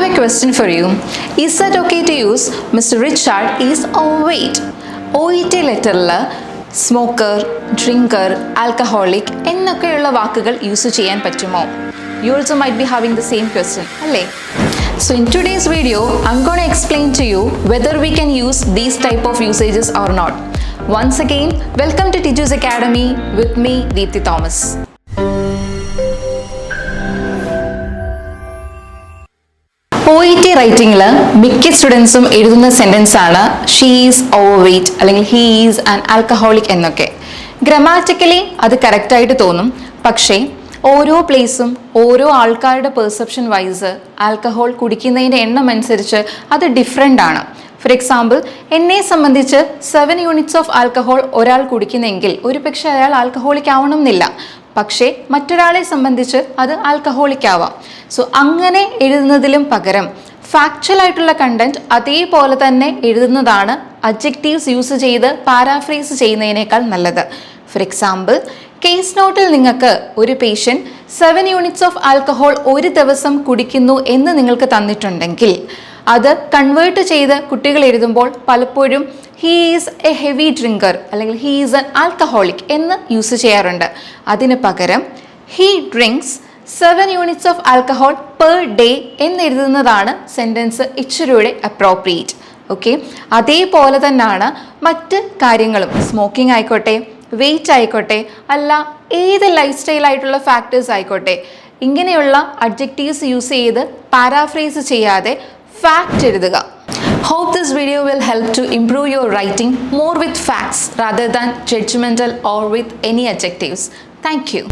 a question for you. Is that okay to use Mr. Richard is overweight? OET letterൽ smoker, drinker, alcoholic എന്നൊക്കെയുള്ള വാക്കുകൾ use ചെയ്യാൻ പറ്റുമോ? You also might be having the same question, അല്ലേ? So in today's video, I'm going to explain to you whether we can use these type of usages or not. Once again, welcome to Tiju's Academy with me, Deepthy Thomas. OET റൈറ്റിംഗിൽ മിക്ക സ്റ്റുഡൻസും എഴുതുന്ന sentence ആണ് she is overweight അല്ലെങ്കിൽ he is an alcoholic എന്നൊക്കെ. Grammatically അത് കറക്റ്റായിട്ട് തോന്നും, പക്ഷേ ഓരോ പ്ലേസും ഓരോ ആൾക്കാരുടെ പെർസെപ്ഷൻ വൈസ് ആൽക്കഹോൾ കുടിക്കുന്നതിൻ്റെ എണ്ണം അനുസരിച്ച് അത് ഡിഫറെൻ്റ് ആണ്. ഫോർ എക്സാമ്പിൾ, എന്നെ സംബന്ധിച്ച് 7 യൂണിറ്റ്സ് ഓഫ് ആൽക്കഹോൾ ഒരാൾ കുടിക്കുന്നെങ്കിൽ ഒരു പക്ഷേ അയാൾ ആൽക്കഹോളിക് ആവണം എന്നില്ല, പക്ഷേ മറ്റൊരാളെ സംബന്ധിച്ച് അത് ആൽക്കഹോളിക് ആവാം. സോ അങ്ങനെ എഴുതുന്നതിലും പകരം ഫാക്ച്വൽ ആയിട്ടുള്ള കണ്ടന്റ് അതേപോലെ തന്നെ എഴുതുന്നതാണ് അഡ്ജക്റ്റീവ്സ് യൂസ് ചെയ്ത് പാരാഫ്രേസ് ചെയ്യുന്നതിനേക്കാൾ നല്ലത്. ഫോർ എക്സാമ്പിൾ, കേസ് നോട്ടിൽ നിങ്ങൾക്ക് ഒരു പേഷ്യൻ്റ് 7 യൂണിറ്റ്സ് ഓഫ് ആൽക്കഹോൾ ഒരു ദിവസം കുടിക്കുന്നു എന്ന് നിങ്ങൾക്ക് തന്നിട്ടുണ്ടെങ്കിൽ അത് കൺവേർട്ട് ചെയ്ത് കുട്ടികൾ എഴുതുമ്പോൾ പലപ്പോഴും he is a heavy drinker അല്ലെങ്കിൽ ഹീ ഈസ് എൻ ആൽക്കഹോളിക് എന്ന് യൂസ് ചെയ്യാറുണ്ട്. അതിന് പകരം he drinks 7 units of alcohol per day എന്നെഴുതുന്നതാണ് സെൻറ്റൻസ് ഇച്ചിരിയുടെ അപ്രോപ്രിയേറ്റ്. ഓക്കെ, അതേപോലെ തന്നെയാണ് മറ്റ് കാര്യങ്ങളും. സ്മോക്കിംഗ് ആയിക്കോട്ടെ, വെയിറ്റ് ആയിക്കോട്ടെ, അല്ല ഏത് ലൈഫ് സ്റ്റൈൽ ആയിട്ടുള്ള ഫാക്ടേഴ്സ് ആയിക്കോട്ടെ, ഇങ്ങനെയുള്ള അഡ്ജക്റ്റീവ്സ് യൂസ് ചെയ്ത് പാരാഫ്രേസ് ചെയ്യാതെ ഫാക്റ്റ് എഴുതുക. Hope this video will help to improve your writing more with facts rather than judgmental or with any adjectives. Thank you.